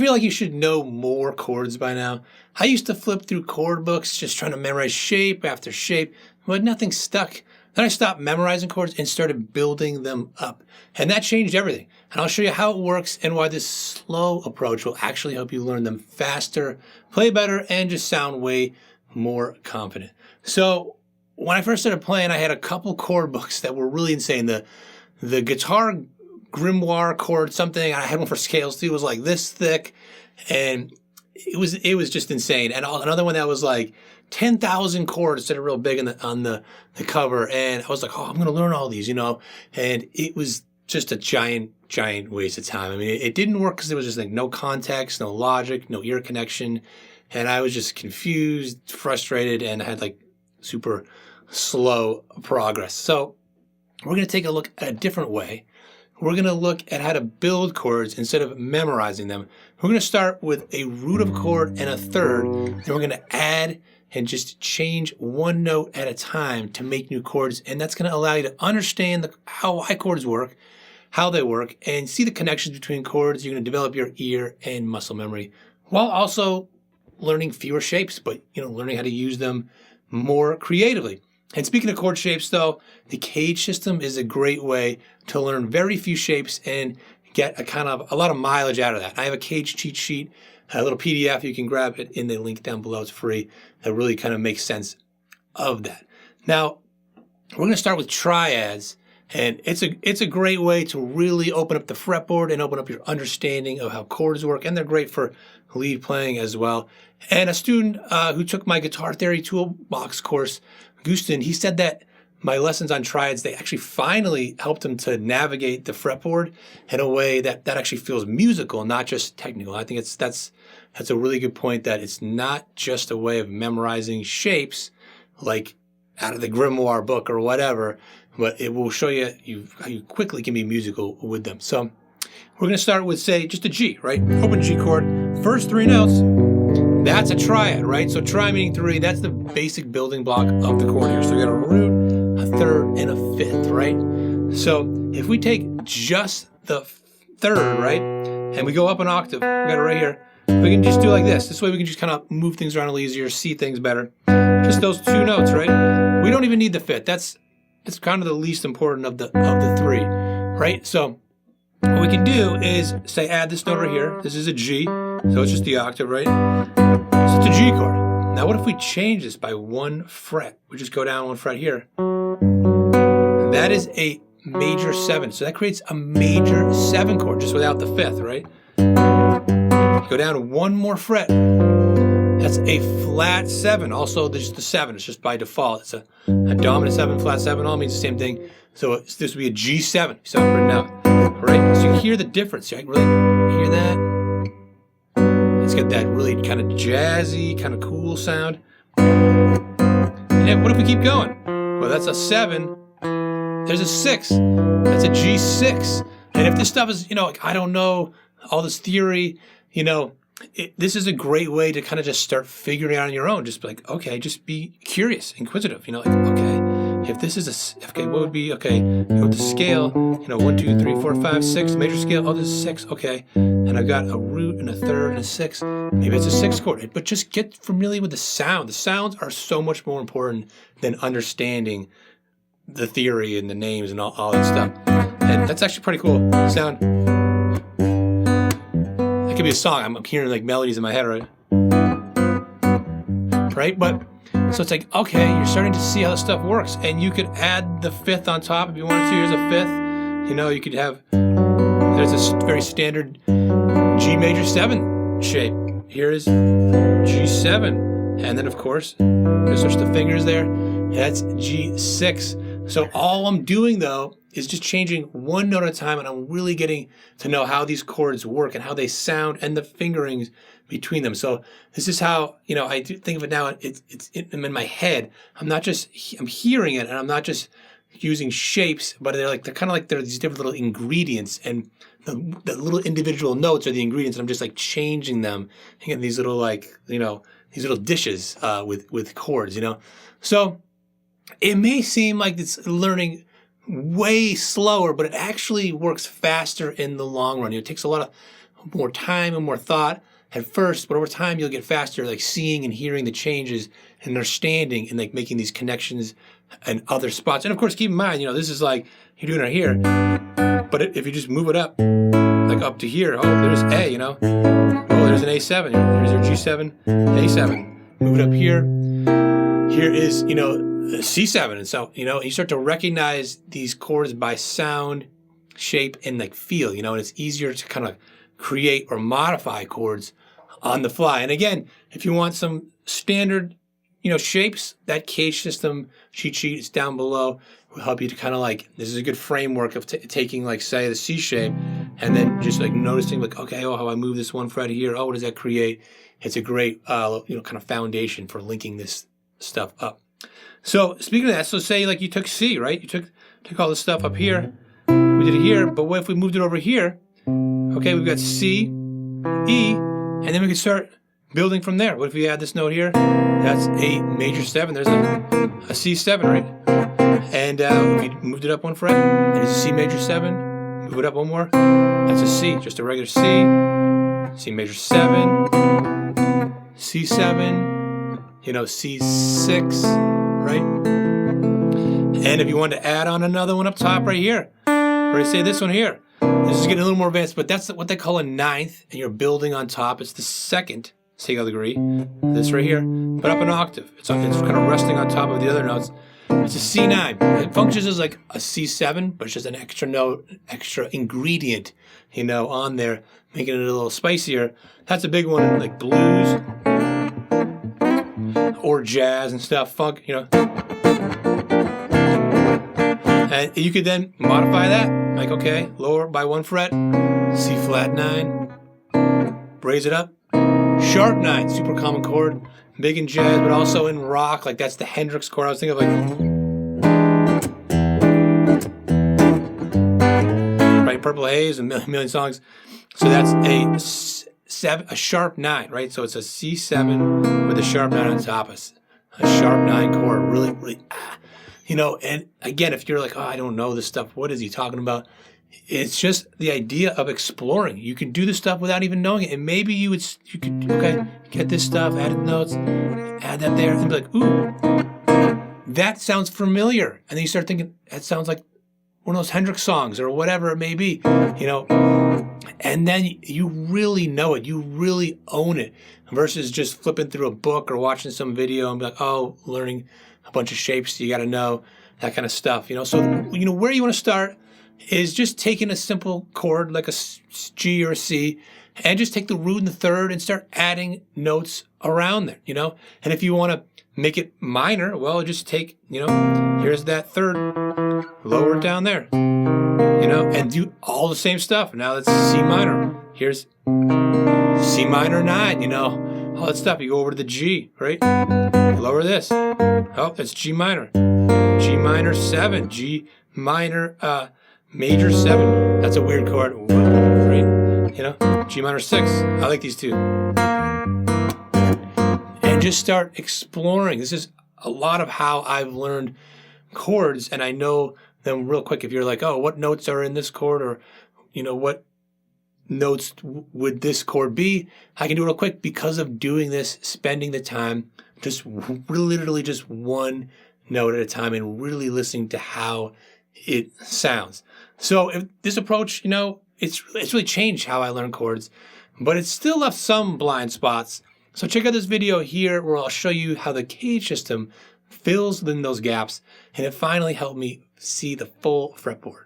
feel like you should know more chords by now? I used to flip through chord books just trying to memorize shape after shape, but nothing stuck. Then I stopped memorizing chords and started building them up. And that changed everything. And I'll show you how it works and why this slow approach will actually help you learn them faster, play better, and just sound way more confident. So when I first started playing, I had a couple chord books that were really insane. The guitar grimoire chord something, I had one for scales too, it was like this thick, and it was just insane. And another one that was like 10,000 chords instead of real big on the cover, and I was like, oh, I'm gonna learn all these, and it was just a giant waste of time. I mean, it didn't work because there was just like no context, no logic, no ear connection, and I was just confused, frustrated, and I had like super slow progress. So we're gonna take a look at a different way. We're going to look at how to build chords instead of memorizing them. We're going to start with a root of a chord and a third. Then we're going to add and just change one note at a time to make new chords. And that's going to allow you to understand why chords work, how they work, and see the connections between chords. You're going to develop your ear and muscle memory while also learning fewer shapes, but learning how to use them more creatively. And speaking of chord shapes, though, the cage system is a great way to learn very few shapes and get a lot of mileage out of that. I have a cage cheat sheet, a little PDF. You can grab it in the link down below. It's free. That really kind of makes sense of that. Now, we're going to start with triads, and it's a great way to really open up the fretboard and open up your understanding of how chords work, and they're great for lead playing as well. And a student who took my Guitar Theory Toolbox course, Gustin, he said that my lessons on triads, they actually finally helped him to navigate the fretboard in a way that actually feels musical, not just technical. I think that's a really good point, that it's not just a way of memorizing shapes like out of the grimoire book or whatever, but it will show you how you quickly can be musical with them. So we're going to start with, say, just a G, right? Open G chord, first three notes. That's a triad, right? So tri meaning three, that's the basic building block of the chord here. So we got a root, a third, and a fifth, right? So if we take just the third, right, and we go up an octave, we got it right here, we can just do like this. This way we can just kind of move things around a little easier, see things better. Just those two notes, right? We don't even need the fifth. It's kind of the least important of the three, right? So what we can do is say add this note right here. This is a G, so it's just the octave, right? So it's a G chord. Now what if we change this by one fret? We just go down one fret here. That is a major 7. So that creates a major 7 chord just without the fifth, right? Go down one more fret. That's a flat 7. Also, just the 7. It's just by default. It's a dominant 7, flat 7. All means the same thing. So this would be a G7. So I've written out. Right? So you hear the difference. You really hear that? It's got that really kind of jazzy, kind of cool sound. And then what if we keep going? Well, that's a 7. There's a 6. That's a G6. And if this stuff is, like, I don't know, all this theory, this is a great way to kind of just start figuring it out on your own. Just be like, okay, just be curious, inquisitive. Like, okay, if this is okay, what would be, okay, with the scale, 1, 2, 3, 4, 5, 6, major scale, oh, this is 6, okay. And I've got a root and a third and a 6. Maybe it's a 6 chord. But just get familiar with the sound. The sounds are so much more important than understanding the theory and the names and all that stuff. And that's actually pretty cool sound. It could be a song. I'm hearing like melodies in my head, right? Right? But so it's like, okay, you're starting to see how this stuff works, and you could add the fifth on top if you wanted to. Here's a fifth. You could have, there's a very standard G major 7 shape. Here is G7, and then of course, you switch the fingers there. That's G6. So all I'm doing though is just changing one note at a time, and I'm really getting to know how these chords work and how they sound and the fingerings between them. So this is how, I do think of it now. It's in my head. I'm hearing it, and I'm not just using shapes, but they're kind of like they're these different little ingredients, and the little individual notes are the ingredients, and I'm just like changing them and getting these little these little dishes with chords, So it may seem like it's learning way slower, but it actually works faster in the long run. It takes a lot more time and more thought at first, but over time you'll get faster, like seeing and hearing the changes and understanding and like making these connections and other spots. And of course, keep in mind, this is like you're doing it here, but if you just move it up, like up to here, oh, there's A, oh, there's an A7, there's your G7, A7. Move it up here. Here is, C7. And so, you start to recognize these chords by sound, shape, and like feel, and it's easier to kind of create or modify chords on the fly. And again, if you want some standard, shapes, that Cage System cheat sheet is down below. Will help you to kind of like, this is a good framework of taking like, say, the C shape, and then just like noticing like, okay, oh, how I move this one fret here. Oh, what does that create? It's a great, kind of foundation for linking this stuff up. So speaking of that, so say like you took C, right? You took all this stuff up here. We did it here, but what if we moved it over here? Okay, we've got C, E, and then we can start building from there. What if we add this note here? That's a major 7. There's a C7, right? And if we moved it up one fret, there's a C major 7. Move it up one more. That's a C, just a regular C. C major 7, C7, C6, right? And if you want to add on another one up top right here, or say this one here, this is getting a little more advanced, but that's what they call a ninth, and you're building on top. It's the second scale degree, this right here, but up an octave. It's kind of resting on top of the other notes. It's a C9. It functions as like a C7, but it's just an extra note, extra ingredient, on there, making it a little spicier. That's a big one in like blues or jazz and stuff, funk, And you could then modify that, like, okay, lower by one fret, C flat 9, raise it up, sharp 9, super common chord, big in jazz, but also in rock, like that's the Hendrix chord. I was thinking of like, right, Purple Haze, a million songs. So that's a sharp 9, right? So it's a C7 with a sharp 9 on top. A sharp 9 chord, really, really, and again, if you're like, oh, I don't know this stuff, what is he talking about? It's just the idea of exploring. You can do this stuff without even knowing it. And maybe you could, okay, get this stuff, add the notes, add that there, and be like, ooh, that sounds familiar. And then you start thinking, that sounds like one of those Hendrix songs or whatever it may be, and then you really know it. You really own it versus just flipping through a book or watching some video and be like, oh, learning a bunch of shapes you got to know, that kind of stuff, So, where you want to start is just taking a simple chord like a G or a C and just take the root and the third and start adding notes around there, And if you want to make it minor, well, just take, here's that third, lower it down there, and do all the same stuff. Now that's C minor. Here's C minor 9, all that stuff. You go over to the G, right? Lower this. Oh, that's G minor. G minor 7. G minor, major 7. That's a weird chord, right? G minor 6. I like these two. And just start exploring. This is a lot of how I've learned chords, and I know them real quick. If you're like, oh, what notes are in this chord, or what notes would this chord be, I can do it real quick because of doing this, spending the time, just literally just one note at a time and really listening to how it sounds. So if this approach, it's really changed how I learn chords, but it's still left some blind spots. So check out this video here where I'll show you how the Cage System fills in those gaps, and it finally helped me see the full fretboard.